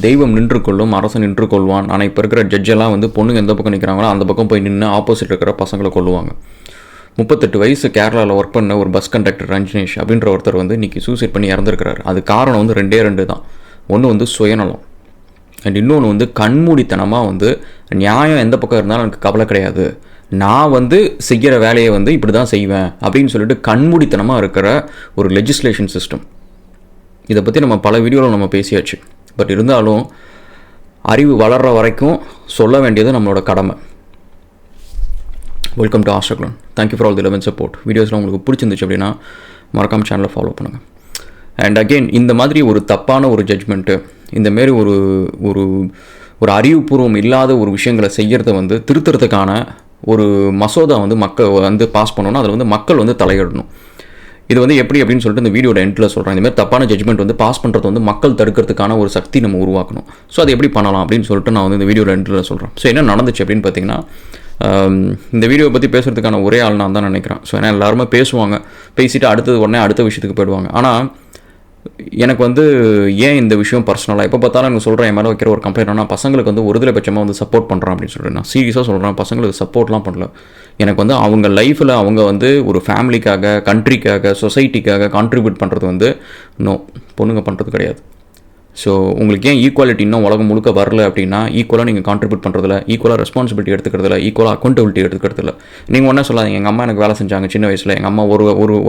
தெய்வம் நின்று கொள்ளும், அரசன் நின்று கொள்வான். ஆனால் இப்போ இருக்கிற ஜட்ஜெல்லாம் வந்து பொண்ணுங்க எந்த பக்கம் நிற்கிறாங்களோ அந்த பக்கம் போய் நின்று ஆப்போசிட் இருக்கிற பசங்களை கொள்ளுவாங்க. 38 வயசு கேரளாவில் ஒர்க் பண்ண ஒரு பஸ் கண்டக்டர் ரஞ்சினேஷ் அப்படின்ற ஒருத்தர் வந்து இன்றைக்கி சூசைட் பண்ணி இறந்துருக்கிறாரு. அது காரணம் வந்து ரெண்டு தான். ஒன்று வந்து சுயநலம், அண்ட் இன்னொன்று வந்து கண்மூடித்தனமாக வந்து நியாயம் எந்த பக்கம் இருந்தாலும் எனக்கு கவலை கிடையாது, நான் வந்து செய்கிற வேலையை வந்து இப்படி தான் செய்வேன் அப்படின்னு சொல்லிட்டு கண்மூடித்தனமாக இருக்கிற ஒரு லெஜிஸ்லேஷன் சிஸ்டம். இதை பற்றி நம்ம பல வீடியோவில் நம்ம பேசியாச்சு. பட் இருந்தாலும் அறிவு வளர்கிற வரைக்கும் சொல்ல வேண்டியது நம்மளோட கடமை. Welcome to Astraglan. Thank you for all the love and support. வீடியோஸ்லாம் உங்களுக்கு பிடிச்சிருந்துச்சு அப்படின்னா மறக்காமல் சேனலை ஃபாலோ பண்ணுங்கள். அண்ட் அகெயின், இந்த மாதிரி ஒரு தப்பான ஒரு ஜட்ஜ்மெண்ட்டு, இந்தமாரி ஒரு ஒரு ஒரு அறிவுபூர்வம் இல்லாத ஒரு விஷயங்களை செய்கிறத வந்து திருத்துறதுக்கான ஒரு மசோதா வந்து மக்கள் வந்து பாஸ் பண்ணணும். அதில் வந்து மக்கள் வந்து தலையிடணும். இது வந்து எப்படி அப்படின்னு சொல்லிட்டு இந்த வீடியோட எண்டில் சொல்கிறேன். இந்தமாதிரி தப்பான ஜட்ஜ்மெண்ட் வந்து பாஸ் பண்ணுறது வந்து மக்கள் தடுக்கிறதுக்கான ஒரு சக்தி நம்ம உருவாக்கணும். ஸோ அது எப்படி பண்ணலாம் அப்படின்னு சொல்லிட்டு நான் வந்து இந்த வீடியோட எண்டில் சொல்கிறேன். ஸோ என்ன நடந்துச்சு அப்படின்னு பார்த்தீங்கன்னா, இந்த வீடியோவை பற்றி பேசுகிறதுக்கான ஒரே ஆள் நான் தான் நினைக்கிறேன். ஸோ ஏன்னா எல்லாருமே பேசுவாங்க, பேசிவிட்டு அடுத்த விஷயத்துக்கு போயிடுவாங்க. ஆனால் எனக்கு வந்து ஏன் இந்த விஷயம் பர்சனலாக எப்போ பார்த்தாலும் எனக்கு சொல்கிறேன், என் மேலே வைக்கிற ஒரு கம்ப்ளைண்ட் ஆனால் பசங்களுக்கு வந்து ஒருதலை பட்சமாக வந்து சப்போர்ட் பண்ணுறான் அப்படின்னு சொல்லிட்டு நான் சீரியஸாக சொல்கிறேன். பசங்களுக்கு சப்போர்ட்லாம் பண்ணல. எனக்கு வந்து அவங்க லைஃப்பில் அவங்க வந்து ஒரு ஃபேமிலிக்காக, கண்ட்ரிக்காக, சொசைட்டிக்காக கான்ட்ரிபியூட் பண்ணுறது வந்து பொண்ணுங்க பண்ணுறது கிடையாது. ஸோ உங்களுக்கு ஏன் ஈக்குவாலிட்டி இன்னும் உலகம் முழுக்க வரல அப்படின்னா, ஈக்குவலாக நீங்கள் கான்ட்ரிபியூட் பண்ணுறதில்ல, ஈக்குவலாக ரெஸ்பான்சிபிலிட்டி எடுத்துக்கிறதில்ல, ஈக்குவலாக அக்கௌண்டபிலிட்டி எடுத்துக்கிறதில்ல. நீங்கள் ஒன்றா சொல்லாதீங்க, எங்கள் அம்மா எனக்கு வேலை செஞ்சாங்க சின்ன வயசில், எங்கள் அம்மா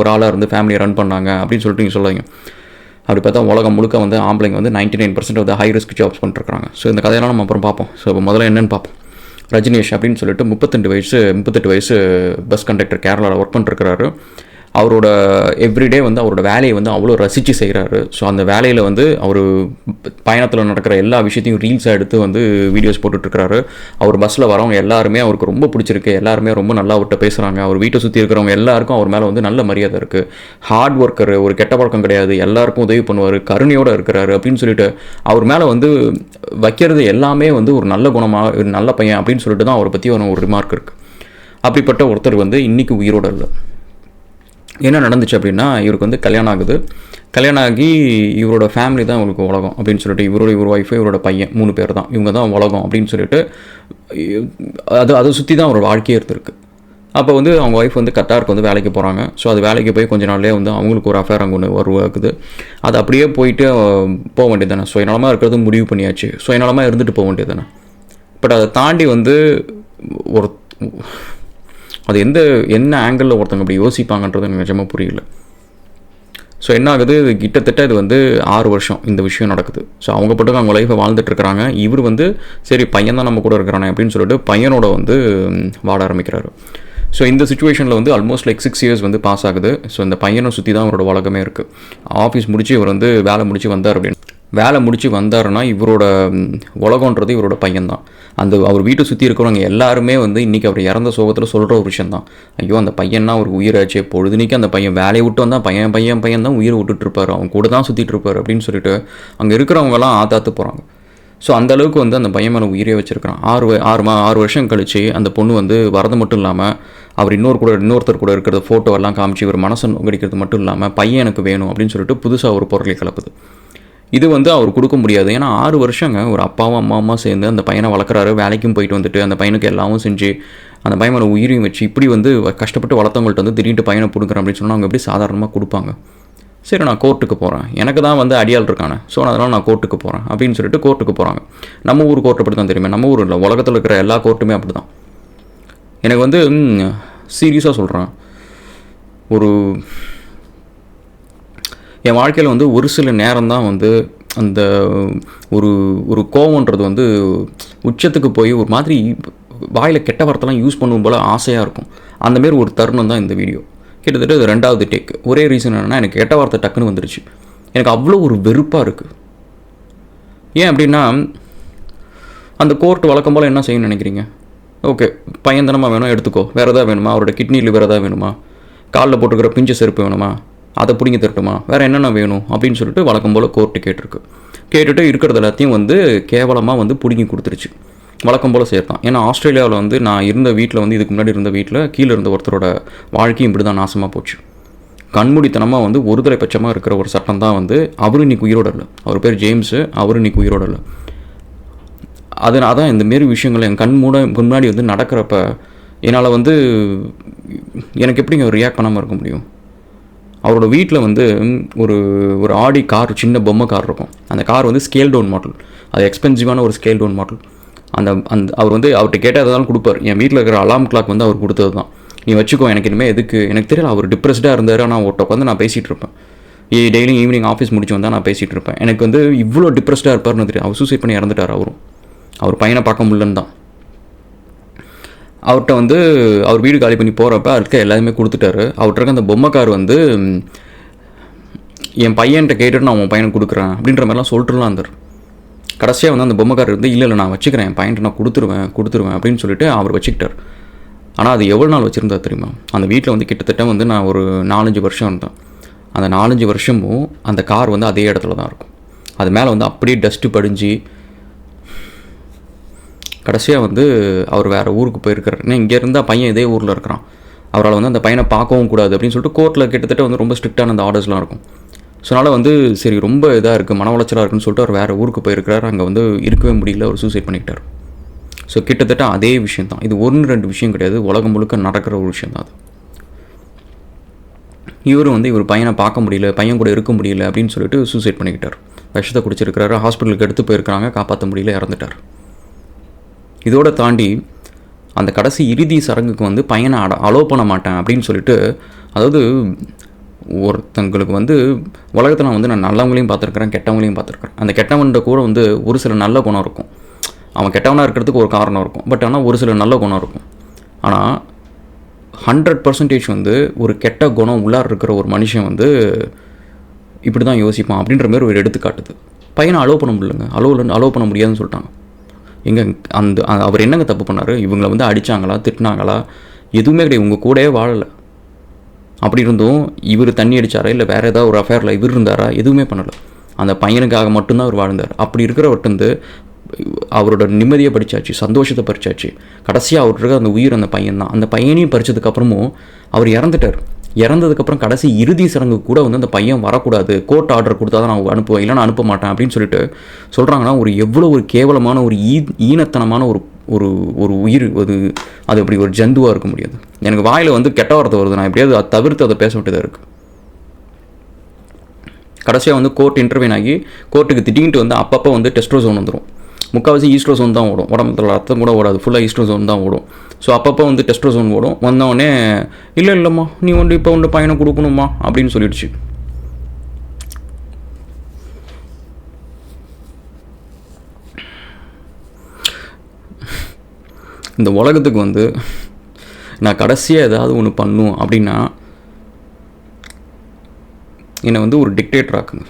ஒரு ஆளாக இருந்து ஃபேமிலியை ரன் பண்ணாங்க அப்படின்னு சொல்லிட்டு நீங்கள் சொல்லாதீங்க. அப்படி பார்த்தா உலகம் முழுக்க வந்து ஆம்பளைங்க வந்து 99% வந்து ஹை ரிஸ்க் ஜாப்ஸ் பண்ணிட்டுருக்காங்க. ஸோ இந்த கதையெல்லாம் நம்ம அப்புறம் பார்ப்போம். ஸோ இப்போ முதல்ல என்னென்னு பார்ப்போம். ரஜினேஷ் அப்படின்னு சொல்லிட்டு 38 வயசு பஸ் கண்டக்டர் கேரளாவில் ஒர்க் பண்ணிட்டுருக்கிறாரு. அவரோட எவ்ரிடே வந்து அவரோட வேலையை வந்து அவ்வளோ ரசித்து செய்கிறாரு. ஸோ அந்த வேலையில் வந்து அவர் பயணத்தில் நடக்கிற எல்லா விஷயத்தையும் ரீல்ஸாக எடுத்து வந்து வீடியோஸ் போட்டுட்ருக்கிறாரு. அவர் பஸ்ஸில் வரவங்க எல்லாருமே அவருக்கு ரொம்ப பிடிச்சிருக்கு, எல்லாருமே ரொம்ப நல்லா அவர்கிட்ட பேசுகிறாங்க. அவர் வீட்டை சுற்றி இருக்கிறவங்க எல்லாருக்கும் அவர் மேலே வந்து நல்ல மரியாதை இருக்குது. ஹார்ட் ஒர்க்கர், ஒரு கெட்ட பழக்கம் கிடையாது, எல்லாருக்கும் உதவி பண்ணுவார், கருணையோடு இருக்கிறாரு அப்படின்னு சொல்லிட்டு அவர் மேலே வந்து வைக்கிறது எல்லாமே வந்து ஒரு நல்ல குணமாக, ஒரு நல்ல பையன் அப்படின்னு சொல்லிட்டு தான் அவரை பற்றி ஒரு ரிமார்க் இருக்குது. அப்படிப்பட்ட ஒருத்தர் வந்து இன்றைக்கி உயிரோடு இல்லை. என்ன நடந்துச்சு அப்படின்னா, இவருக்கு வந்து கல்யாணம் ஆகுது. கல்யாணம் ஆகி இவரோட ஃபேமிலி தான் இவருக்கு உலகம் அப்படின்னு சொல்லிட்டு, இவரோட ஒய்ஃபு, இவரோட பையன் 3 பேர் தான், இவங்க தான் உலகம் அப்படின்னு சொல்லிட்டு அதை சுற்றி தான் அவரோட வாழ்க்கையே இருந்திருக்கு. அப்போ வந்து அவங்க ஒய்ஃப் வந்து கத்தாருக்கு வந்து வேலைக்கு போகிறாங்க. ஸோ அது வேலைக்கு போய் கொஞ்ச நாள்லேயே வந்து அவங்களுக்கு ஒரு அஃபேர் அங்கே ஒன்று உருவாக்குது. அது அப்படியே போயிட்டு போக வேண்டியது தானே. சுயநலமாக இருக்கிறது முடிவு பண்ணியாச்சு, சுயநலமாக இருந்துட்டு போக வேண்டியது தானே. பட் அதை தாண்டி வந்து அது என்ன ஆங்கிளில் ஒருத்தவங்க அப்படி யோசிப்பாங்கன்றது எனக்கு நிஜமாக புரியல. ஸோ என்ன ஆகுது, கிட்டத்தட்ட இது வந்து 6 வருஷம் இந்த விஷயம் நடக்குது. ஸோ அவங்க பட்டு அவங்க லைஃப்பை வாழ்ந்துட்டுருக்கிறாங்க. இவர் வந்து சரி பையன் தான் நம்ம கூட இருக்கிறானே அப்படின்னு சொல்லிட்டு பையனோட வந்து வாழ ஆரம்பிக்கிறாரு. ஸோ இந்த சுச்சுவேஷனில் வந்து ஆல்மோஸ்ட் லைக் 6 இயர்ஸ் வந்து பாஸ் ஆகுது. ஸோ இந்த பையனை சுற்றி தான் அவரோட உலகமே இருக்குது. ஆஃபீஸ் முடித்து இவர் வந்து வேலை முடித்து வந்தார் அப்படின்னு, வேலை முடித்து வந்தாருன்னா இவரோட உலகன்றது இவரோட பையன்தான். அவர் வீட்டை சுற்றி இருக்கிறவங்க எல்லாருமே வந்து இன்றைக்கி அவர் இறந்த சோகத்தில் சொல்கிற ஒரு விஷயந்தான், ஐயோ அந்த பையன்னா ஒரு உயிராச்சே, பொழுதுனிக்கு அந்த பையன் வேலையை விட்டு வந்தால் பையன் தான் உயிரை விட்டுட்ருப்பார், அவங்க கூட தான் சுற்றிட்டு இருப்பார் அப்படின்னு சொல்லிட்டு அங்கே இருக்கிறவங்கலாம் ஆத்தாத்து போகிறாங்க. ஸோ அந்தளவுக்கு வந்து அந்த பையன் மேலே உயிரே வச்சுருக்கிறான். 6 வருஷம் கழித்து அந்த பொண்ணு வந்து வரது மட்டும் இல்லாமல் அவர் இன்னொருத்தர் கூட இருக்கிற ஃபோட்டோ எல்லாம் காமிச்சு இவர் மனசை நோக்கடிக்கிறது மட்டும் இல்லாமல் பையன் எனக்கு வேணும் அப்படின்னு சொல்லிட்டு புதுசாக ஒரு பொருளை கலப்புது. இது வந்து அவர் கொடுக்க முடியாது. ஏன்னா 6 வருஷங்க ஒரு அப்பாவும் அம்மாவும் சேர்ந்து அந்த பையனை வளர்க்குறாரு. வேலைக்கும் போயிட்டு வந்துட்டு அந்த பையனுக்கு எல்லாமும் செஞ்சு அந்த பையன் மேலே உயிரையும் வச்சு இப்படி வந்து கஷ்டப்பட்டு வளர்த்தவங்கள்ட்ட வந்து திடீர்னு பையனை கொடுக்குறேன் அப்படின்னு சொன்னால் அவங்க எப்படி சாதாரணமாக கொடுப்பாங்க. சரி நான் கோர்ட்டுக்கு போகிறேன், எனக்கு தான் வந்து அடியாள் இருக்கானே, ஸோ அதனால் நான் கோர்ட்டுக்கு போகிறேன் அப்படின்னு சொல்லிட்டு கோர்ட்டுக்கு போகிறாங்க. நம்ம ஊர் கோர்ட்டு அப்படி தான் தெரியுமே, நம்ம ஊர் இல்லை, உலகத்தில் இருக்கிற எல்லா கோர்ட்டுமே அப்படி தான். எனக்கு வந்து சீரியஸாக சொல்கிறேன், என் வாழ்க்கையில் வந்து ஒரு சில நேரம் தான் வந்து அந்த ஒரு கோவன்றது வந்து உச்சத்துக்கு போய் ஒரு மாதிரி வாயில் கெட்ட வார்த்தைலாம் யூஸ் பண்ணும் போல் ஆசையாக இருக்கும். அந்தமாரி ஒரு தருணம் தான் இந்த வீடியோ. கிட்டத்தட்ட இது 2வது டேக். ஒரே ரீசன் என்னென்னா, எனக்கு கெட்ட வார்த்தை டக்குன்னு வந்துடுச்சு. எனக்கு அவ்வளோ ஒரு வெறுப்பாக இருக்குது. ஏன் அப்படின்னா, அந்த கோர்ட் வழக்கம் போல் என்ன செய்யணும்னு நினைக்கிறீங்க? ஓகே பையன் தானமாக வேணும், எடுத்துக்கோ, வேறு எதாவது வேணுமா, அவரோட கிட்னி லிவர் எதாவது வேணுமா, காலில் போட்டுக்கிற பிஞ்சு செருப்பு வேணுமா, அதை பிடிங்கி தரட்டுமா, வேறு என்னென்ன வேணும் அப்படின்னு சொல்லிட்டு வழக்கம் போல் கோர்ட்டு கேட்டுட்டு இருக்கிறது எல்லாத்தையும் வந்து கேவலமாக வந்து பிடிங்கி கொடுத்துருச்சு. வழக்கம் போல் சேர்த்தான். ஏன்னா ஆஸ்திரேலியாவில் வந்து நான் இருந்த வீட்டில் வந்து இதுக்கு முன்னாடி இருந்த வீட்டில் கீழே இருந்த ஒருத்தரோட வாழ்க்கையும் இப்படி தான் நாசமாக போச்சு. கண்மூடித்தனமாக வந்து ஒருதலை பட்சமாக இருக்கிற ஒரு சட்டம் தான் வந்து அவர் இன்றைக்கி உயிரோட இல்லை. அவர் பேர் ஜேம்ஸு, அவர் இன்றைக்கி உயிரோட இல்லை. அதனால தான் இந்தமாரி விஷயங்கள் என் முன்னாடி வந்து நடக்கிறப்ப என்னால் வந்து எனக்கு எப்படிங்க ரியாக்ட் பண்ணாமல் இருக்க முடியும்? அவரோட வீட்டில் வந்து ஒரு ஆடி கார், சின்ன பொம்மை கார் இருக்கும். அந்த கார் வந்து ஸ்கேல் டவுன் மாடல், அது எக்ஸ்பென்சிவான ஒரு ஸ்கேல் டவுன் மாடல். அவர் வந்து அவர்கிட்ட கேட்டால் எதாவது கொடுப்பார். என் வீட்டில் இருக்கிற அலாம் கிளாக் வந்து அவர் கொடுத்தது தான். நீ வச்சுக்கோ, எனக்கு இனிமேல் எதுக்கு, எனக்கு தெரியல. அவர் டிப்ரெஸ்டாக இருந்தார். ஆனால் அவர்கிட்ட உட்காந்து நான் பேசிகிட்டு இருப்பேன். டெய்லி ஈவினிங் ஆஃபீஸ் முடிச்சு வந்தால் நான் பேசிகிட்டு இருப்பேன். எனக்கு வந்து இவ்வளோ டிப்ரெஸ்டாக இருப்பார்னு தெரியும். அவர் சூசைட் பண்ணி இறந்துட்டார். அவர் பையனை பார்க்க முடியலன்னு தான். அவர்கிட்ட வந்து அவர் வீடு காலி பண்ணி போகிறப்ப அவருக்கு எல்லாருமே கொடுத்துட்டாரு. அவர்கிட்ட இருக்க அந்த பொம்மைக்கார் வந்து என் பையன்கிட்ட கேட்டுட்டு நான் உன் பையனுக்கு கொடுக்குறேன் அப்படின்ற மாதிரிலாம் சொல்லிட்டுலாம் இருந்தார். கடைசியாக வந்து அந்த பொம்மைக்கார் வந்து இல்லை நான் வச்சுக்கிறேன், என் பையன்ட்டு நான் கொடுத்துருவேன் அப்படின்னு சொல்லிட்டு அவர் வச்சுக்கிட்டார். ஆனால் அது எவ்வளோ நாள் வச்சுருந்தா தெரியுமா? அந்த வீட்டில் வந்து கிட்டத்தட்ட வந்து நான் ஒரு 4-5 வருஷம் இருந்தேன். அந்த 4-5 வருஷமும் அந்த கார் வந்து அதே இடத்துல தான் இருக்கும். அது மேலே வந்து அப்படியே டஸ்ட்டு படிஞ்சு கடைசியாக வந்து அவர் வேறு ஊருக்கு போயிருக்கார். ஏன்னா இங்கே இருந்தால் பையன் இதே ஊரில் இருக்கிறான். அவரால் வந்து அந்த பையனை பார்க்கவும் கூடாது அப்படின்னு சொல்லிட்டு கோர்ட்டில் கிட்டத்தட்ட வந்து ரொம்ப ஸ்ட்ரிக்டான அந்த ஆர்டர்ஸ்லாம் இருக்கும். ஸோ அதனால் வந்து சரி ரொம்ப இதாக இருக்குது, மன உளைச்சலாக இருக்குன்னு சொல்லிட்டு அவர் வேறு ஊருக்கு போயிருக்கிறார். அங்கே வந்து இருக்கவே முடியல, அவர் சூசைட் பண்ணிக்கிட்டார். ஸோ கிட்டத்தட்ட அதே விஷயம் தான் இது. 1-2 விஷயம் கிடையாது, உலகம் முழுக்க நடக்கிற ஒரு விஷயம் தான் அது. இவர் வந்து இவர் பையனை பார்க்க முடியல, பையன் கூட இருக்க முடியல அப்படின்னு சொல்லிட்டு சூசைட் பண்ணிக்கிட்டார். விஷத்தை குடிச்சிருக்கிறாரு. ஹாஸ்பிட்டலுக்கு எடுத்து போயிருக்கிறாங்க, காப்பாற்ற முடியல, இறந்துட்டார். இதோட தாண்டி அந்த கடைசி இறுதி சடங்குக்கு வந்து பையனை அலோவ் பண்ண மாட்டேன் அப்படின்னு சொல்லிட்டு, அதாவது ஒருத்தங்களுக்கு வந்து உலகத்தில் நான் வந்து நான் நல்லவங்களையும் பார்த்துருக்குறேன், கெட்டவங்களையும் பார்த்துருக்குறேன். அந்த கெட்டவன்கிட்ட கூட வந்து ஒரு சில நல்ல குணம் இருக்கும். அவன் கெட்டவனாக இருக்கிறதுக்கு ஒரு காரணம் இருக்கும். பட் ஆனால் ஒரு சில நல்ல குணம் இருக்கும். ஆனால் 100% வந்து ஒரு கெட்ட குணம் உள்ளார இருக்கிற ஒரு மனுஷன் வந்து இப்படி தான் யோசிப்பான் அப்படின்ற மாதிரி ஒரு எடுத்துக்காட்டுது. பையனை அலோவ் பண்ண முடியலங்க, அலோவ் பண்ண முடியாதுன்னு சொல்லிட்டாங்க. அவர் என்னங்க தப்பு பண்ணார்? இவங்களை வந்து அடித்தாங்களா, திட்டினாங்களா? எதுவுமே கிடையாது. உங்கள் கூடவே வாழலை. அப்படி இருந்தும் இவர் தண்ணி அடித்தாரா, இல்லை வேறு ஏதாவது ஒரு அஃபேரில் இவர் இருந்தாரா? எதுவுமே பண்ணலை. அந்த பையனுக்காக மட்டும்தான் அவர் வாழ்ந்தார். அப்படி இருக்கிறவர்கிட்ட வந்து அவரோட நிம்மதியை பறிச்சாச்சு, சந்தோஷத்தை பறிச்சாச்சு. கடைசியாக அவர்கிட்ட அந்த உயிர் அந்த பையன் தான். அந்த பையனையும் பறிச்சதுக்கப்புறமும் அவர் இறந்துட்டார். இறந்ததுக்கப்புறம் கடைசி இறுதி சடங்கு கூட வந்து அந்த பையன் வரக்கூடாது, கோர்ட் ஆர்டர் கொடுத்தா தான் நான் அனுப்புவேன், இல்லை நான் அனுப்ப மாட்டேன் அப்படின்னு சொல்லிட்டு சொல்கிறாங்கன்னா, எவ்வளோ ஒரு கேவலமான ஒரு ஈனத்தனமான ஒரு உயிர் அது அப்படி ஒரு ஜந்துவாக இருக்க முடியாது. எனக்கு வாயில் வந்து கெட்ட வார்த்தை வருது, நான் எப்படியாவது அதை தவிர்த்து அதை பேச விட்டுதான் இருக்குது. கடைசியாக வந்து கோர்ட் இன்டர்வியூன் ஆகி கோர்ட்டுக்கு திட்டிங்கிட்டு வந்து அப்பப்போ வந்து டெஸ்ட்ரோசோன் வந்துடும். முக்கால்வாசி ஈஸ்ட்ரோசோன் தான் ஓடும், உடம்புல ரத்தம் கூட ஓடாது, ஃபுல்லாக ஈஸ்ட்ரோசோன் தான் ஓடும். ஸோ அப்பப்போ வந்து டெஸ்ட்ரோசோன் ஓடும். வந்தவொடனே இல்லைம்மா நீ வந்து இப்போ வந்து பையனை கொடுக்கணுமா அப்படின்னு சொல்லிடுச்சு. இந்த உலகத்துக்கு வந்து நான் கடைசியாக ஏதாவது ஒன்று பண்ணும் அப்படின்னா என்னை வந்து ஒரு டிக்டேட்டர் ஆக்குங்க,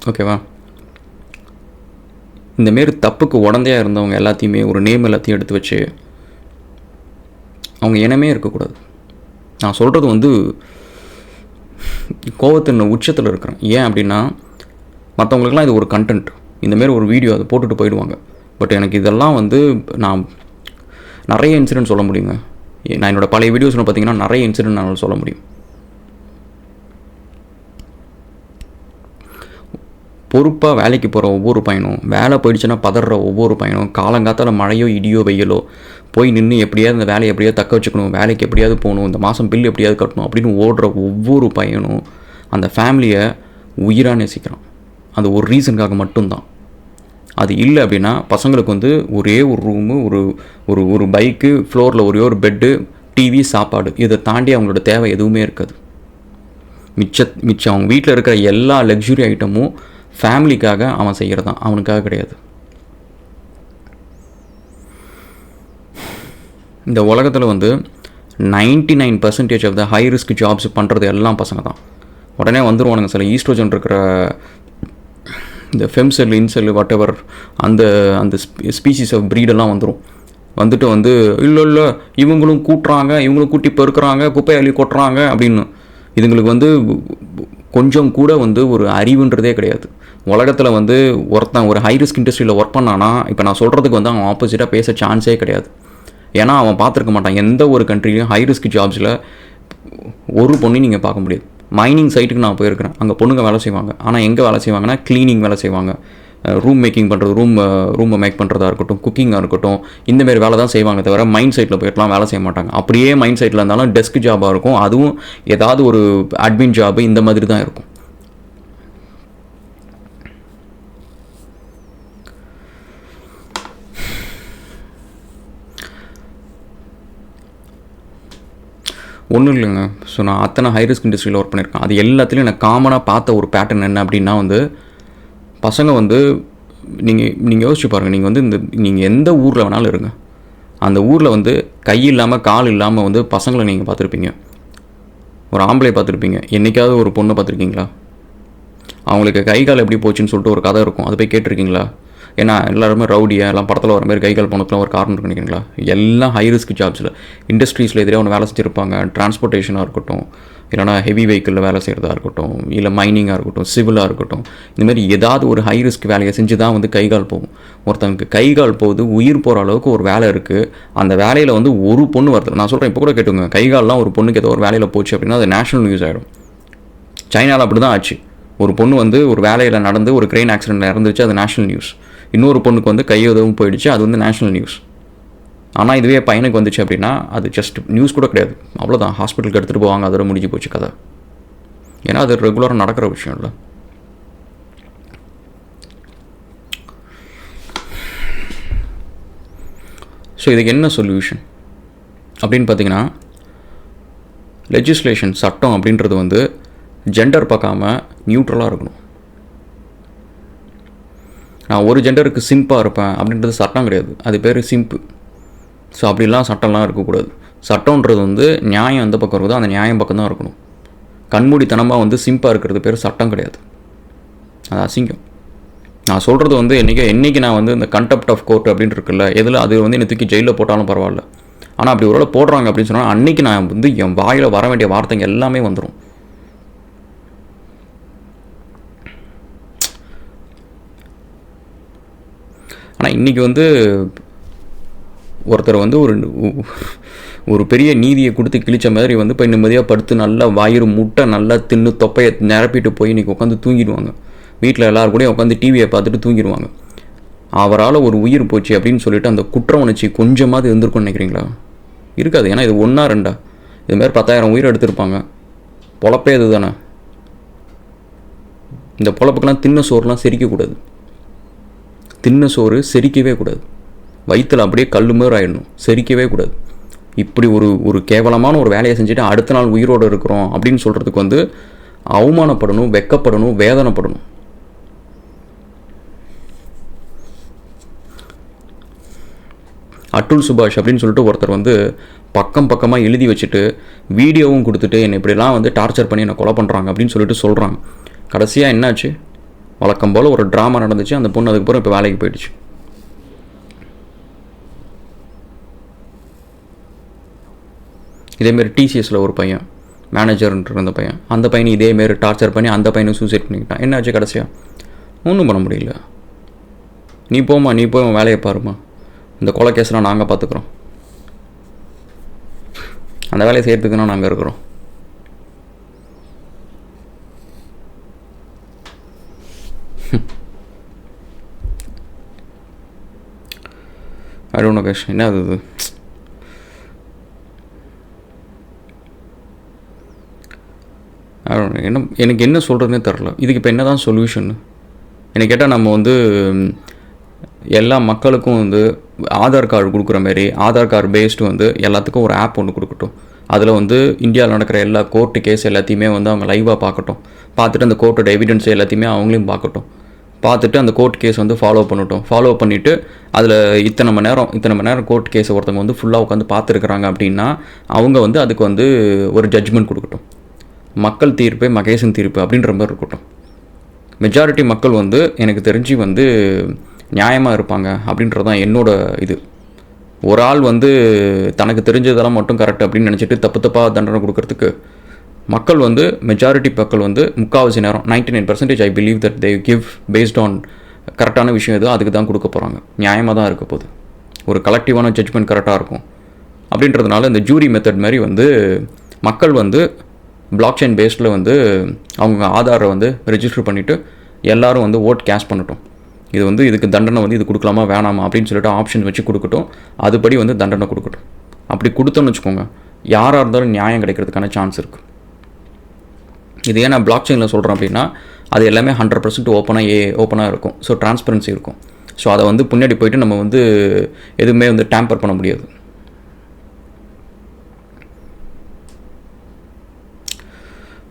ஓகேவா? இந்தமாரி தப்புக்கு உடந்தையாக இருந்தவங்க எல்லாத்தையுமே ஒரு நேம் எல்லாத்தையும் எடுத்து வச்சு அவங்க இனமே இருக்கக்கூடாது. நான் சொல்கிறது வந்து கோவத்தின் உச்சத்தில் இருக்கிறேன். ஏன் அப்படின்னா மற்றவங்களுக்குலாம் இது ஒரு கண்டென்ட், இந்தமாரி ஒரு வீடியோ அதை போட்டுட்டு போயிடுவாங்க. பட் எனக்கு இதெல்லாம் வந்து நான் நிறைய இன்சிடென்ட் சொல்ல முடியுங்க. நான் என்னோடய பழைய வீடியோஸில் பார்த்தீங்கன்னா நிறைய இன்சிடென்ட் நான் சொல்ல முடியும். பொறுப்பாக வேலைக்கு போகிற ஒவ்வொரு பையனும், வேலை போயிடுச்சுன்னா பதற ஒவ்வொரு பையனும், காலங்காத்தால் மழையோ இடியோ வெயிலோ போய் நின்று எப்படியாவது இந்த வேலையை எப்படியாவது தக்க வச்சுக்கணும், வேலைக்கு எப்படியாவது போகணும், இந்த மாதம் பில் எப்படியாவது கட்டணும் அப்படின்னு ஓடுற ஒவ்வொரு பையனும் அந்த ஃபேமிலியை உயிராக நேசிக்கிறான். அது ஒரு ரீசனுக்காக மட்டும்தான். அது இல்லை அப்படின்னா பசங்களுக்கு வந்து ஒரே ஒரு ரூமு, ஒரு பைக்கு, ஃப்ளோரில் ஒரே ஒரு பெட்டு, டிவி, சாப்பாடு, இதை தாண்டி அவங்களோட தேவை எதுவுமே இருக்காது. மிச்சம் அவங்க வீட்டில் இருக்கிற எல்லா லக்ஸுரி ஐட்டமும் ஃபேமிலிக்காக அவன் செய்கிறது தான், அவனுக்காக கிடையாது. இந்த உலகத்தில் வந்து 99% of the high risk jobs பண்ணுறது எல்லாம் பசங்க தான். உடனே வந்துடுவானுங்க சில ஈஸ்ட்ரோஜன் இருக்கிற இந்த ஃபெம்செல், இன்செல், வாட் எவர் அந்த ஸ்பீசிஸ் ஆஃப் ப்ரீடெல்லாம் வந்துட்டு வந்து இல்லை இவங்களும் கூட்டுறாங்க, இவங்களும் கூட்டி பெருக்கிறாங்க, குப்பை அள்ளி கொட்டுறாங்க அப்படின்னு. இதுங்களுக்கு வந்து கொஞ்சம் கூட வந்து ஒரு அறிவுன்றதே கிடையாது. உலகத்தில் வந்து ஒருத்தன் ஒரு ஹை ரிஸ்க் இண்டஸ்ட்ரியில் ஒர்க் பண்ணானா இப்போ நான் சொல்கிறதுக்கு வந்து அவன் ஆப்போசிட்டாக பேச சான்ஸே கிடையாது. ஏன்னா அவன் பார்த்துருக்க மாட்டான். எந்த ஒரு கண்ட்ரிலையும் ஹை ரிஸ்க் ஜாப்ஸில் ஒரு பொண்ணையும் நீங்கள் பார்க்க முடியாது. மைனிங் சைட்டுக்கு நான் போயிருக்கிறேன், அங்கே பொண்ணுங்க வேலை செய்வாங்க. ஆனால் எங்கே வேலை செய்வாங்கன்னா க்ளீனிங் வேலை செய்வாங்க, ரூம் மேக்கிங் பண்ணுறது, ரூமை மேக் பண்ணுறதா இருக்கட்டும், குக்கிங்காக இருக்கட்டும், இந்தமாரி வேலை தான் செய்வாங்க தவிர மைண்ட் சைட்டில் போய்ட்டுலாம் வேலை செய்ய மாட்டாங்க. அப்படியே மைண்ட் சைட்டில் இருந்தாலும் டெஸ்க் ஜாபாக இருக்கும், அதுவும் ஏதாவது ஒரு அட்மின் ஜாபு இந்த மாதிரி தான் இருக்கும். ஒன்றும் இல்லைங்க. ஸோ நான் அத்தனை ஹை ரிஸ்க் இண்டஸ்ட்ரியில் ஒர்க் பண்ணியிருக்கேன். அது எல்லாத்துலேயும் நான் காமனாக பார்த்த ஒரு பேட்டர்ன் என்ன அப்படின்னா வந்து, பசங்க வந்து நீங்கள் யோசிச்சு பாருங்கள், நீங்கள் வந்து நீங்கள் எந்த ஊரில் வேணாலும் இருங்க, அந்த ஊரில் வந்து கை இல்லாமல் கால் இல்லாமல் வந்து பசங்களை நீங்கள் பார்த்துருப்பீங்க, ஒரு ஆம்பளை பார்த்துருப்பீங்க. என்றைக்காவது ஒரு பொண்ணை பார்த்துருக்கீங்களா? அவங்களுக்கு கை கால் எப்படி போச்சுன்னு சொல்லிட்டு ஒரு கதை இருக்கும், அதை போய் கேட்டிருக்கீங்களா? ஏன்னா எல்லாருமே ரவுடியாக எல்லாம் படத்தில் வர மாதிரி கைகால் போனதுக்குலாம் ஒரு காரணம் இருக்கு நினைக்கிறீங்களா? எல்லாம் ஹை ரிஸ்க் ஜாப்ஸில், இண்டஸ்ட்ரீஸில் எதிரே ஒன்று வேலை செஞ்சுருப்பாங்க. டிரான்ஸ்போர்ட்டேஷனாக இருக்கட்டும், இல்லைனா ஹெவி வெஹிக்கிளில் வேலை செய்கிறதா இருக்கட்டும், இல்லை மைனிங்காக இருக்கட்டும், சிவிலாக இருக்கட்டும், இந்தமாதிரி ஏதாவது ஒரு ஹை ரிஸ்க் வேலையை செஞ்சு தான் வந்து கைகால் போகும். ஒருத்தனுக்கு கைகால் போகுது, உயிர் போகிற அளவுக்கு ஒரு வேலை இருக்குது, அந்த வேலையில் வந்து ஒரு பொண்ணு வருது. நான் சொல்கிறேன், இப்போ கூட கேட்டுங்க, கைகால்லாம் ஒரு பொண்ணுக்கு ஏதோ ஒரு வேலையில் போச்சு அப்படின்னா அது நேஷனல் நியூஸ் ஆகிடும். சைனாவில் அப்படி தான் ஆச்சு. ஒரு பொண்ணு வந்து ஒரு வேலையில் நடந்து ஒரு க்ரெயின் ஆக்சிடென்ட்டில் இறந்துச்சு, அது நேஷனல் நியூஸ். இன்னொரு பொண்ணுக்கு வந்து கையுதவும் போயிடுச்சு, அது வந்து நேஷனல் நியூஸ். ஆனால் இதுவே பையனுக்கு வந்துச்சு அப்படின்னா அது ஜஸ்ட் நியூஸ் கூட கிடையாது, அவ்வளோதான், ஹாஸ்பிட்டலுக்கு எடுத்துகிட்டு போவாங்க, அதோட முடிஞ்சு போச்சு கதை. ஏன்னா அது ரெகுலராக நடக்கிற விஷயம் இல்லை. ஸோ இதுக்கு என்ன சொல்யூஷன் அப்படின்னு பார்த்தீங்கன்னா, லெஜிஸ்லேஷன், சட்டம் அப்படின்றது வந்து ஜெண்டர் பார்க்காம நியூட்ரலாக இருக்கணும். நான் ஒரு ஜெண்டருக்கு சிம்பாக இருப்பேன் அப்படின்றது சட்டம் கிடையாது, அது பேர் சிம்பு. ஸோ அப்படிலாம் சட்டம்லாம் இருக்கக்கூடாது. சட்டம்ன்றது வந்து நியாயம் எந்த பக்கம் இருக்குதோ அந்த நியாயம் பக்கம் தான் இருக்கணும். கண்மூடித்தனமாக வந்து சிம்பாக இருக்கிறது பேர் சட்டம் கிடையாது, அது அசிங்கம். நான் சொல்கிறது வந்து என்றைக்கு நான் வந்து இந்த கண்டெப்ட் ஆஃப் கோர்ட் அப்படின்னு இருக்குல்ல, எதில் அது வந்து என்னை தூக்கி ஜெயிலில் போட்டாலும் பரவாயில்ல. ஆனால் அப்படி ஒரு போடுறாங்க அப்படின்னு சொன்னால் அன்றைக்கி நான் வந்து என் வாயில் வர வேண்டிய வார்த்தைங்க எல்லாமே வந்துடும். ஆனால் இன்றைக்கி வந்து ஒருத்தர் வந்து ஒரு பெரிய நீதியை கொடுத்து கிழிச்ச மாதிரி வந்து போய் நிம்மதியாக படுத்து நல்லா வயிறு முட்டை நல்லா தின்னு தொப்பையை நிரப்பிட்டு போய் இன்றைக்கி உட்காந்து தூங்கிடுவாங்க. வீட்டில் எல்லோரும் கூட உட்காந்து டிவியை பார்த்துட்டு தூங்கிடுவாங்க. அவரால் ஒரு உயிர் போச்சு அப்படின்னு சொல்லிட்டு அந்த குற்ற உணர்ச்சி கொஞ்சமாவது இருந்திருக்கும்னு நினைக்கிறீங்களா? இருக்காது. ஏன்னா இது 1 2 இதுமாதிரி 10,000 உயிர் எடுத்திருப்பாங்க. பொழப்பே இது தானே. இந்த பொழப்புக்கெல்லாம் தின்ன சோறுலாம் செரிக்கக்கூடாது. தின்ன சோறு செரிக்கவே கூடாது. வயிற்றில் அப்படியே கல் மாதிரி ஆகிடணும், செரிக்கவே கூடாது. இப்படி ஒரு கேவலமான ஒரு வேலையை செஞ்சுட்டு அடுத்த நாள் உயிரோடு இருக்கிறோம் அப்படின்னு சொல்கிறதுக்கு வந்து அவமானப்படணும், வெக்கப்படணும், வேதனைப்படணும். அட்டுல் சுபாஷ் அப்படின்னு சொல்லிட்டு ஒருத்தர் வந்து பக்கமாக எழுதி வச்சுட்டு வீடியோவும் கொடுத்துட்டு என்னை இப்படிலாம் வந்து டார்ச்சர் பண்ணி என்னை கொலை பண்ணுறாங்க அப்படின்னு சொல்லிட்டு சொல்கிறாங்க. கடைசியாக என்னாச்சு? வழக்கம் போல் ஒரு ட்ராமா நடந்துச்சு. அந்த பொண்ணு அதுக்கப்புறம் இப்போ வேலைக்கு போயிடுச்சு. இதேமாரி டிசிஎஸில் ஒரு பையன் மேனேஜர்ன்ற அந்த பையன், அந்த பையனை இதேமாரி டார்ச்சர் பண்ணி அந்த பையனை சூசைட் பண்ணிக்கிட்டான். என்னாச்சு கடைசியாக? ஒன்றும் பண்ண முடியல. நீ போய் வேலையை பாருமா, இந்த கொலை கேஸ்லாம் நாங்கள் பார்த்துக்குறோம், அந்த வேலையை செய்கிறதுக்குன்னா நாங்கள் இருக்கிறோம். I don't know guys, என்ன அது எனக்கு என்ன சொல்கிறதுனே தெரில. இதுக்கு இப்போ என்ன தான் சொல்யூஷன் என்னை கேட்டால், நம்ம வந்து எல்லா மக்களுக்கும் வந்து ஆதார் கார்டு கொடுக்குற மாரி ஆதார் கார்டு பேஸ்டு வந்து எல்லாத்துக்கும் ஒரு ஆப் ஒன்று கொடுக்கட்டும். அதில் வந்து இந்தியாவில் நடக்கிற எல்லா கோர்ட்டு கேஸ் எல்லாத்தையுமே வந்து அவங்க லைவாக பார்க்கட்டும். பார்த்துட்டு அந்த கோர்ட்டோட எவிடன்ஸ் எல்லாத்தையுமே அவங்களையும் பார்த்துட்டு அந்த கோர்ட் கேஸ் வந்து ஃபாலோ பண்ணிவிட்டு அதில் இத்தனை மணி நேரம் கோர்ட் கேஸை ஒருத்தவங்க வந்து ஃபுல்லாக உட்காந்து பார்த்துருக்குறாங்க அப்படின்னா அவங்க வந்து அதுக்கு வந்து ஒரு ஜட்ஜ்மெண்ட் கொடுக்கட்டும். மக்கள் தீர்ப்பு மகேசன் தீர்ப்பு அப்படின்ற மாதிரி இருக்கட்டும். மெஜாரிட்டி மக்கள் வந்து எனக்கு தெரிஞ்சு வந்து நியாயமாக இருப்பாங்க அப்படின்றது தான் என்னோட இது. ஒரு ஆள் வந்து தனக்கு தெரிஞ்சதெல்லாம் மட்டும் கரெக்ட் அப்படின்னு நினச்சிட்டு தப்பாக தண்டனை கொடுக்கறதுக்கு மக்கள் வந்து மெஜாரிட்டி மக்கள் வந்து 3/4 நேரம் 99% I believe that they give based on கரெக்டான விஷயம் எதுவும் அதுக்கு தான் கொடுக்க போகிறாங்க. நியாயமாக தான் இருக்க போகுது. ஒரு கலெக்டிவான ஜட்ஜ்மெண்ட் கரெக்டாக இருக்கும் அப்படின்றதுனால இந்த ஜூரி மெத்தட் மாதிரி வந்து மக்கள் வந்து பிளாக் செயின் பேஸில் வந்து அவங்க ஆதாரை வந்து ரெஜிஸ்டர் பண்ணிவிட்டு எல்லோரும் வந்து ஓட் கேஷ் பண்ணட்டும். இது வந்து இதுக்கு தண்டனை வந்து இது கொடுக்கலாமா வேணாமா அப்படின்னு சொல்லிட்டு ஆப்ஷன் வச்சு கொடுக்கட்டும். அதுபடி வந்து தண்டனை கொடுக்கட்டும். அப்படி கொடுத்தோன்னு வச்சுக்கோங்க, யாராக இருந்தாலும் நியாயம் கிடைக்கிறதுக்கான சான்ஸ் இருக்குது. இது ஏன் நான் பிளாக் செயினில் சொல்கிறேன் அப்படின்னா, அது எல்லாமே 100% ஓப்பனாக இருக்கும். ஸோ டிரான்ஸ்பரன்சி இருக்கும். ஸோ அதை வந்து பின்னாடி போயிட்டு நம்ம வந்து எதுவுமே வந்து டேம்பர் பண்ண முடியாது.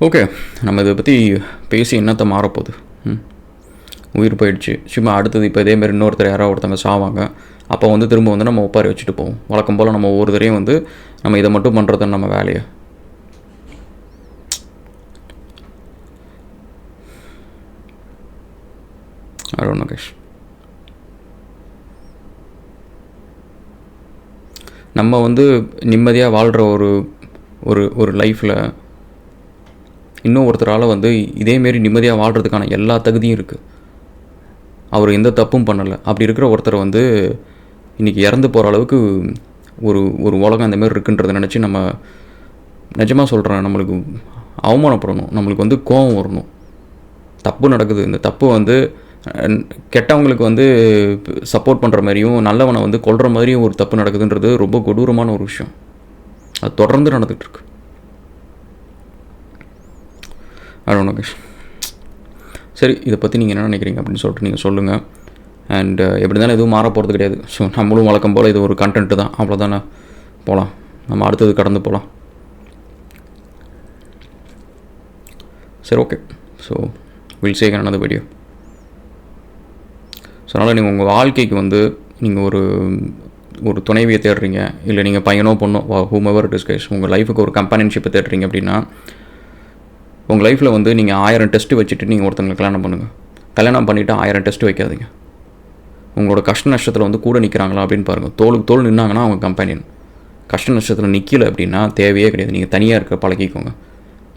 ஓகே, நம்ம இதை பற்றி பேசி என்னத்தை மாறப்போகுது? உயிர் போயிடுச்சு. சும்மா அடுத்தது இப்போ இதேமாரி இன்னொருத்தர் யாராவது ஒருத்தங்க சாவாங்க. அப்போ வந்து திரும்ப வந்து நம்ம ஒப்பாரி வச்சுட்டு போவோம். வழக்கம் போல் நம்ம ஒவ்வொரு தரையும் வந்து நம்ம இதை மட்டும் பண்ணுறதுன்னு நம்ம வேலையை. அருணகேஷ், நம்ம வந்து நிம்மதியாக வாழ்கிற ஒரு ஒரு ஒரு லைஃப்பில் இன்னும் ஒருத்தரால் வந்து இதேமாரி நிம்மதியாக வாழ்கிறதுக்கான எல்லா தகுதியும் இருக்குது. அவர் எந்த தப்பும் பண்ணலை. அப்படி இருக்கிற ஒருத்தரை வந்து இன்றைக்கி இறந்து போகிற அளவுக்கு ஒரு உலகம் அந்தமாரி இருக்குன்றதை நினச்சி நம்ம நிஜமாக சொல்கிறேன், நம்மளுக்கு அவமானப்படணும். நம்மளுக்கு வந்து கோபம் வரணும். தப்பு நடக்குது. இந்த தப்பு வந்து கெட்டவங்களுக்கு வந்து சப்போர்ட் பண்ணுற மாதிரியும் நல்லவனை வந்து கொல்ற மாதிரியும் ஒரு தப்பு நடக்குதுன்றது ரொம்ப கொடூரமான ஒரு விஷயம். அது தொடர்ந்து நடந்துகிட்ருக்கு. அருணகேஷ், சரி, இதை பற்றி நீங்கள் என்ன நினைக்கிறீங்க அப்படின்னு சொல்லிட்டு நீங்கள் சொல்லுங்கள். அண்ட் எப்படி தானே எதுவும் மாற போகிறது கிடையாது. ஸோ நம்மளும் வழக்கம் போல் இது ஒரு கண்டென்ட்டு தான், அவ்வளோதானே. போகலாம், நம்ம அடுத்தது கடந்து போகலாம். சரி, okay. So will check another video. So அதனால் நீங்கள் உங்கள் வாழ்க்கைக்கு வந்து நீங்கள் ஒரு துணைவியை தேடுறீங்க, இல்லை நீங்கள் பையனோ பொண்ணோ whomever it is guys, உங்கள் லைஃபுக்கு ஒரு கம்பானியன்ஷிப்பை தேடுறீங்க அப்படின்னா, உங்கள் லைஃப்பில் வந்து நீங்கள் 1000 டெஸ்ட்டு வச்சுட்டு நீங்கள் ஒருத்தங்களை கல்யாணம் பண்ணுங்கள். கல்யாணம் பண்ணிவிட்டு 1000 டெஸ்ட்டு வைக்காதீங்க. உங்களோட கஷ்ட நஷ்டத்தில் வந்து கூட நிற்கிறாங்களா அப்படின்னு பாருங்கள். தோளுக்கு தோல் நின்னாங்கன்னா அவங்க கம்பெனியன். கஷ்ட நஷ்டத்தில் நிற்கலை அப்படின்னா தேவையே கிடையாது. நீங்கள் தனியாக இருக்க பழகிக்கோங்க.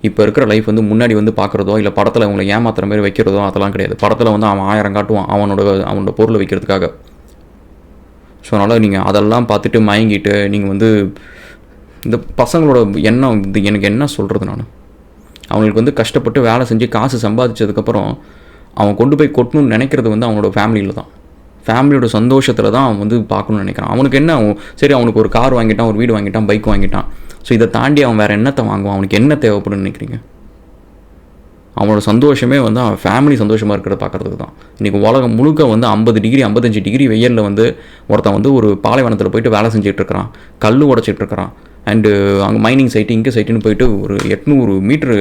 இப்போ இருக்கிற லைஃப் வந்து முன்னாடி வந்து பார்க்குறதோ இல்லை படத்தில் அவங்களை ஏமாத்துற மாதிரி வைக்கிறதோ அதெல்லாம் கிடையாது. படத்தில் வந்து அவன் 1000 காட்டுவான் அவனோட பொருளை வைக்கிறதுக்காக. ஸோ அதனால் நீங்கள் அதெல்லாம் பார்த்துட்டு மயங்கிட்டு நீங்கள் வந்து இந்த பசங்களோட எண்ணம் இது எனக்கு என்ன சொல்கிறது, நான் அவங்களுக்கு வந்து கஷ்டப்பட்டு வேலை செஞ்சு காசு சம்பாதிச்சதுக்கப்புறம் அவன் கொண்டு போய் கொட்டணும்னு நினைக்கிறது வந்து அவனோட ஃபேமிலியில் தான். ஃபேமிலியோட சந்தோஷத்தில் தான் அவன் வந்து பார்க்கணும்னு நினைக்கிறான். அவனுக்கு என்ன, சரி அவனுக்கு ஒரு கார் வாங்கிட்டான், ஒரு வீடு வாங்கிட்டான், பைக் வாங்கிட்டான். ஸோ இதை தாண்டி அவன் வேறு என்னத்தை வாங்குவான்? அவனுக்கு என்ன தேவைப்படுன்னு நினைக்கிறீங்க? அவனோட சந்தோஷமே வந்து அவன் ஃபேமிலி சந்தோஷமாக இருக்கிறத பார்க்குறதுக்கு தான். இன்றைக்கி உலகம் முழுக்க வந்து 50 டிகிரி 55 டிகிரி வெயிலில் வந்து ஒருத்தன் வந்து ஒரு பாலைவனத்தில் போயிட்டு வேலை செஞ்சிட்ருக்கிறான், கல் உடச்சிட்ருக்கிறான். அண்டு அங்கே மைனிங் சைட்டு இங்கே சைட்டுன்னு போயிட்டு ஒரு 800 மீட்ரு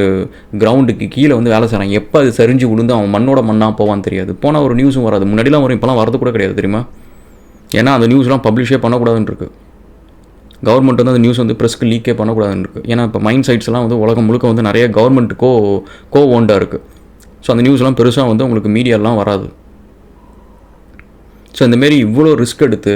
கிரவுண்டுக்கு கீழே வந்து வேலை செய்கிறான். எப்போ அது சரிஞ்சு விழுந்து அவன் மண்ணோட மண்ணாக போவான்னு தெரியாது. போனால் ஒரு நியூஸும் வராது. முன்னாடிலாம் வரும், இப்போலாம் வரது கூட கிடையாது தெரியுமா? ஏன்னா அந்த நியூஸ்லாம் பப்ளிஷே பண்ணக்கூடாதுன்னு இருக்குது. கவர்மெண்ட் வந்து அந்த நியூஸ் வந்து ப்ரெஸ்க்கு லீக்கே பண்ணக்கூடாதுன்னு இருக்குது. ஏன்னா இப்போ மைன் சைட்ஸ்லாம் வந்து உலகம் முழுக்க வந்து நிறைய கவர்மெண்ட்டுக்கோ ஓண்டாக இருக்குது. ஸோ அந்த நியூஸ்லாம் பெருசாக வந்து உங்களுக்கு மீடியாலாம் வராது. ஸோ இந்தமாரி இவ்வளோ ரிஸ்க் எடுத்து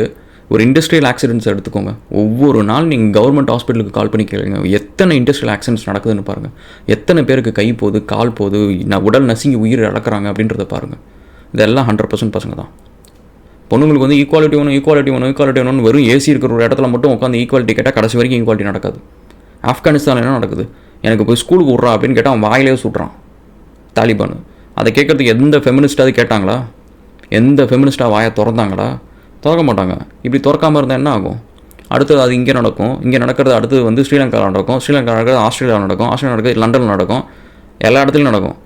ஒரு இண்டஸ்ட்ரியல் ஆக்சிடென்ட்ஸ் எடுத்துக்கோங்க. ஒவ்வொரு நாள் நீங்கள் கவர்மெண்ட் ஹாஸ்பிட்டலுக்கு கால் பண்ணி கேளுங்க, எத்தனை இண்டஸ்ட்ரியல் ஆக்சிடென்ட்ஸ் நடக்குதுன்னு பாருங்கள். எத்தனை பேருக்கு கை போகுது, கால் போகுது, உடல் நசுங்கி உயிர் இழக்கிறாங்க அப்படின்றத பாருங்கள். இதெல்லாம் 100% பசங்க தான். பொண்ணுங்களுக்கு வந்து ஈக்குவாலிட்டி வேணும் வெறும் ஏசி இருக்கிற ஒரு இடத்துல மட்டும் உட்காந்து ஈக்குவாலிட்டி கேட்டால் கடைசி வரைக்கும் ஈக்குவாலிட்டி நடக்காது. ஆப்கானிஸ்தானில் என்ன நடக்குது? எனக்கு போய் ஸ்கூலுக்கு விட்றா அப்படின்னு கேட்டால் அவன் வாயிலே சுட்றான் தாலிபான். அதை கேட்குறதுக்கு எந்த ஃபெமினிஸ்டாவது கேட்டாங்களா? எந்த ஃபெமினிஸ்டாக வாயை திறந்தாங்களா? திறக்க மாட்டாங்க. இப்படி திறக்காமல் இருந்தால் என்ன ஆகும்? அடுத்தது அது இங்கே நடக்கும். இங்கே நடக்கிறது அடுத்தது வந்து ஸ்ரீலங்காவில் நடக்கும். ஸ்ரீலங்கா நடக்கிறது ஆஸ்திரேலியாவில் நடக்கும். ஆஸ்திரேலியா நடக்கிறது லண்டனில் நடக்கும். எல்லா இடத்துலையும் நடக்கும்.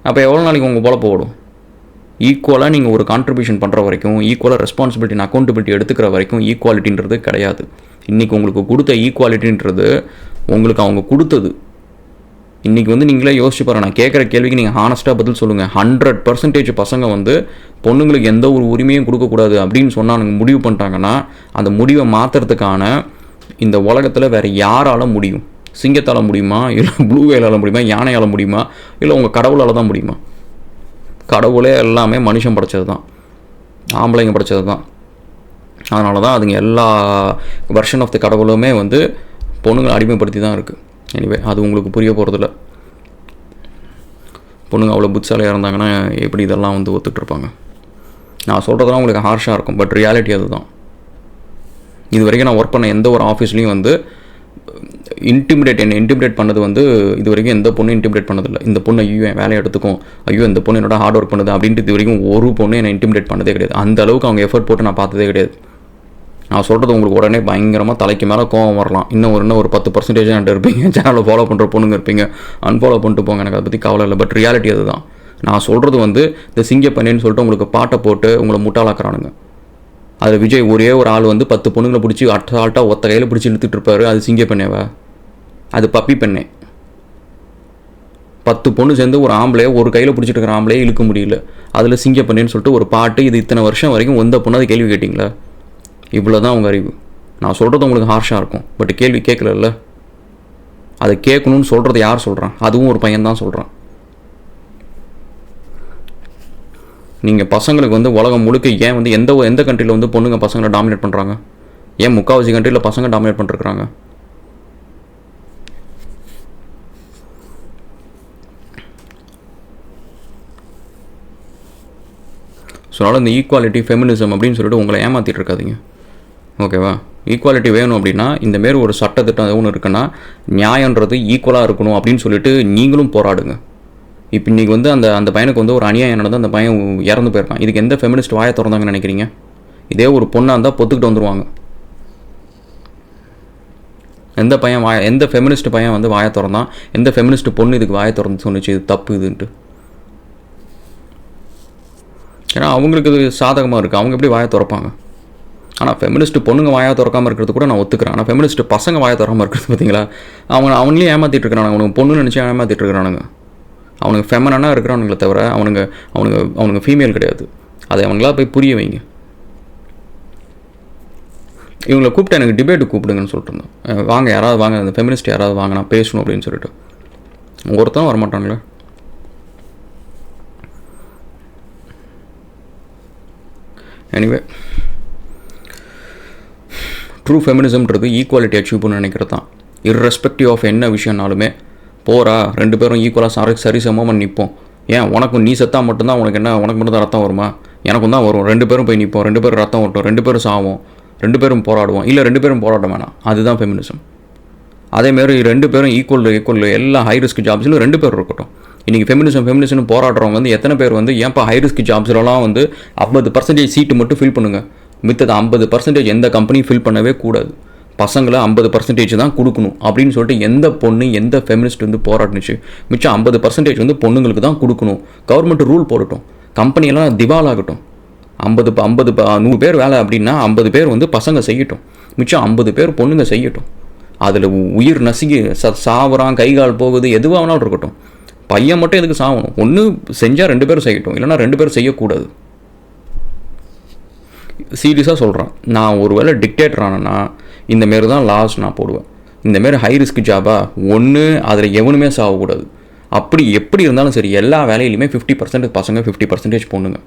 அப்போ எவ்வளோ நாளைக்கு உங்கள் பொழப்பு ஓடும்? ஈக்குவலாக நீங்கள் ஒரு கான்ட்ரிபியூஷன் பண்ணுற வரைக்கும், ஈக்குவலாக ரெஸ்பான்சிபிலிட்டி அக்கௌண்டபிலிட்டி எடுத்துக்கிற வரைக்கும் ஈக்குவாலிட்டின்றது கிடையாது. இன்றைக்கி உங்களுக்கு கொடுத்த ஈக்குவாலிட்டின்றது உங்களுக்கு அவங்க கொடுத்தது. இன்றைக்கி வந்து நீங்களே யோசிச்சு பாருங்க. நான் கேட்குற கேள்விக்கு நீங்கள் ஹானஸ்ட்டாக பதில் சொல்லுங்கள். 100% பசங்க வந்து பொண்ணுங்களுக்கு எந்த ஒரு உரிமையும் கொடுக்கக்கூடாது அப்படின்னு சொன்னாங்க முடிவு பண்ணிட்டாங்கன்னா, அந்த முடிவை மாற்றுறதுக்கான இந்த உலகத்தில் வேறு யாரால் முடியும்? சிங்கத்தால் முடியுமா? இல்லை ப்ளூ வேலால் முடியுமா? யானையால் முடியுமா? இல்லை உங்கள் கடவுளால் தான் முடியுமா? கடவுளே எல்லாமே மனுஷன் படைச்சது தான், ஆம்பளைங்க படைச்சது தான். அதனால தான் அதுங்க எல்லா வெர்ஷன் ஆஃப் த கடவுளுமே வந்து பொண்ணுங்களை அடிமைப்படுத்தி தான் இருக்குது. எனிவே அது உங்களுக்கு புரிய போகிறதில்ல. பொண்ணுங்க அவ்வளோ புத்திசாலியாக இருந்தாங்கன்னா எப்படி இதெல்லாம் வந்து ஒத்துட்ருப்பாங்க? நான் சொல்கிறதெல்லாம் உங்களுக்கு ஹார்ஷாக இருக்கும், பட் ரியாலிட்டி அது தான். இது வரைக்கும் நான் ஒர்க் பண்ண எந்த ஒரு ஆஃபீஸ்லேயும் வந்து என்னை இன்டிமிடேட் பண்ணது வந்து இது வரைக்கும் எந்த பொண்ணும் இன்டிமிடேட் பண்ணதில்லை. இந்த பொண்ணு ஐயோ என் வேலையை எடுத்துக்கும், ஐயோ இந்த பொண்ணு என்னோட ஹார்ட் ஒர்க் பண்ணுது அப்படின்ட்டு இது வரைக்கும் ஒரு பொண்ணு என்னை இன்டிமிடேட் பண்ணதே கிடையாது. அந்த அளவுக்கு அவங்க எஃபர்ட் போட்டு நான் பார்த்ததே கிடையாது. நான் சொல்கிறது உங்களுக்கு உடனே பயங்கரமாக தலைக்கு மேலே கோவம் வரலாம். இன்னும் ஒரு 10% என்கிட்ட இருப்பீங்க, சேனலில் ஃபாலோ பண்ணுற பொண்ணுங்க இருப்பீங்க, அன்ஃபாலோ பண்ணிட்டு போங்க, எனக்கு அதை பற்றி கவலை இல்லை. பட் ரியாலிட்டி அதுதான். நான் சொல்கிறது வந்து இந்த சிங்கப்பண்ணின்னு சொல்லிட்டு உங்களுக்கு பாட்டை போட்டு உங்களை முட்டாளாக்குறானுங்க. அதில் விஜய் ஒரே ஒரு ஆள் வந்து 10 பொண்ணுங்களை பிடிச்சி அட்டால்ட்டாக ஒத்த கையில் பிடிச்சி இழுத்துட்டு இருப்பாரு. அது சிங்கப்பெண்ணேவா? அது பப்பி பெண்ணே. 10 பொண்ணு சேர்ந்து ஒரு ஆம்பளையை ஒரு கையில் பிடிச்சிட்டு இருக்கிற ஆம்பளையே இழுக்க முடியல. அதில் சிங்கப்பண்ணின்னு சொல்லிட்டு ஒரு பாட்டு. இது இத்தனை வருஷம் வரைக்கும் எந்த பொண்ணு அது கேள்வி கேட்டிங்களா? இவ்வளோ தான் அவங்க அறிவு. நான் சொல்கிறது உங்களுக்கு ஹார்ஷாக இருக்கும், பட் கேள்வி கேட்கல. அதை கேட்கணும்னு சொல்கிறது யார் சொல்கிறான்? அதுவும் ஒரு பையன் தான் சொல்கிறான். நீங்கள் பசங்களுக்கு வந்து உலகம் முழுக்க ஏன் வந்து எந்த கண்ட்ரியில் வந்து பொண்ணுங்க பசங்களை டாமினேட் பண்ணுறாங்க? ஏன் முக்கால்வாசி கண்ட்ரியில் பசங்க டாமினேட் பண்ணிருக்கிறாங்க? ஸோ அதனால் இந்த ஈக்குவாலிட்டி ஃபெமினிசம் அப்படின்னு சொல்லிட்டு உங்களை ஏமாற்றிட்டு இருக்காதிங்க, ஓகேவா? ஈக்குவாலிட்டி வேணும் அப்படின்னா இந்தமாரி ஒரு சட்டத்திட்டம் ஒன்று இருக்குன்னா நியாயன்றது ஈக்குவலாக இருக்கணும் அப்படின்னு சொல்லிட்டு நீங்களும் போராடுங்க. இப்போ இன்றைக்கி வந்து அந்த பையனுக்கு வந்து ஒரு அநியாயம் நடந்து அந்த பையன் இறந்து போயிருக்கான். இதுக்கு எந்த ஃபெமினிஸ்ட் வாயை திறந்தாங்கன்னு நினைக்கிறீங்க? இதே ஒரு பொண்ணாக இருந்தால் பொத்துக்கிட்டு வந்துடுவாங்க. எந்த ஃபெமினிஸ்ட் பையன் வந்து வாயை திறந்தான்? எந்த ஃபெமினிஸ்ட் பொண்ணு இதுக்கு வாயை திறந்து சொன்னிச்சு இது தப்பு இதுன்ட்டு? ஏன்னா அவங்களுக்கு இது சாதகமாக இருக்குது, அவங்க எப்படி வாயை திறப்பாங்க? ஆனால் ஃபெமினிஸ்ட் பொண்ணுங்க வாயை திறக்காமல் இருக்கிறது கூட நான் ஒத்துக்கிறேன். ஆனால் ஃபெமினிஸ்ட் பசங்க வாயை திறக்காமல் இருக்கிறது பார்த்தீங்களா? அவங்களே ஏமாற்றிட்டு இருக்கிறானுங்க. அவனுக்கு பொண்ணு நினச்சி ஏமாற்றிட்டு இருக்கிறானுங்க. அவனுக்கு ஃபெமனாக இருக்கிறானுங்களே தவிர அவனுங்க ஃபீமேல் கிடையாது. அதை அவங்களா போய் புரிய வைங்க. இவங்களை கூப்பிட்டு எனக்கு டிபேட்டு கூப்பிடுங்கன்னு சொல்லிட்டு இருந்தோம். வாங்க யாராவது வாங்க, அந்த ஃபெமினிஸ்ட் யாராவது வாங்க, நான் பேசணும் அப்படின்னு சொல்லிட்டு. ஒருத்தரும் வரமாட்டாங்களே. எனிவே, ட்ரூ ஃபெமினிசம்ன்றது ஈக்குவாலிட்டி அச்சீவ் பண்ண நினைக்கிறது தான். இர்ரெஸ்பெக்டிவ் ஆஃப் என்ன விஷயம்னாலுமே போகிறா 2 பேரும் ஈக்குவலாக சரிசமமாக நிற்போம். ஏன் உனக்கு நீ செத்தா மட்டும்தான் உனக்கு மட்டும் தான் ரத்தம் வருமா? எனக்கும் தான் வரும். 2 பேரும் போய் நிற்போம், 2 பேரும் ரத்தம் ஓட்டும், 2 பேரும் சாவோம், 2 பேரும் போராடுவோம். இல்லை 2 பேரும் போராட வேணாம், அதுதான் ஃபெமினிசம். அதேமாரி 2 பேரும் ஈக்குவல் எல்லா ஹை ரிஸ்க் ஜாப்ஸிலும் 2 பேர் இருக்கட்டும். இன்றைக்கி ஃபெமினிசம் போராடுறவங்க வந்து எத்தனை பேர் வந்து ஏன்ப்பா ஹை ரிஸ்க் ஜாப்ஸ்லாம் வந்து 50% சீட்டு மட்டும் ஃபில் பண்ணுங்கள், மித்தது 50% எந்த கம்பெனியும் ஃபில் பண்ணவே கூடாது, பசங்களை 50% தான் கொடுக்கணும் அப்படின்னு சொல்லிட்டு எந்த பொண்ணு எந்த ஃபெமினிஸ்ட் வந்து போராடினுச்சு? மிச்சம் 50% வந்து பொண்ணுங்களுக்கு தான் கொடுக்கணும். Government rule போடட்டும், கம்பெனியெல்லாம் திவாலாகட்டும். 100 பேர் வேலை அப்படின்னா 50 பேர் வந்து பசங்க செய்யட்டும், மிச்சம் 50 பேர் பொண்ணுங்க செய்யட்டும். அதில் உயிர் நசுங்கி சாவுறான், கை கால் போகுது, எதுவாக வேணாலும் இருக்கட்டும். பையன் மட்டும் எதுக்கு சாகணும்? ஒன்று செஞ்சால் 2 பேரும் செய்யட்டும், இல்லைனா 2 பேரும் செய்யக்கூடாது. சீரியஸாக சொல்கிறேன். நான் ஒரு வேளை டிக்டேட்டர் ஆனேன்னா இந்தமாரி தான் லாஸ் நான் போடுவேன். இந்தமாரி ஹை ரிஸ்க் ஜாபாக ஒன்று அதில் எவனுமே சாகக்கூடாது. அப்படி எப்படி இருந்தாலும் சரி, எல்லா வேலையிலையுமே 50% பசங்க 50% பொண்ணுங்க.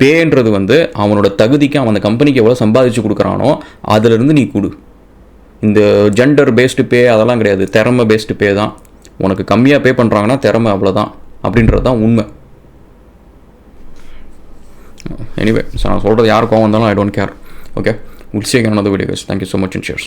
பேன்றது வந்து அவனோட தகுதிக்கு அவன் அந்த கம்பெனிக்கு எவ்வளோ சம்பாதிச்சு கொடுக்குறானோ அதிலிருந்து நீ கொடு. இந்த ஜெண்டர் பேஸ்டு பே அதெல்லாம் கிடையாது, திறமை பேஸ்டு பே தான். உனக்கு கம்மியாக பே பண்ணுறாங்கன்னா திறமை அவ்வளோதான் அப்படின்றது தான் உண்மை. எனிவே, நான் சொல்கிறது யாருக்கும் வந்தாலும் I don't care. Okay, we'll see you in another video guys. Thank you so much and cheers.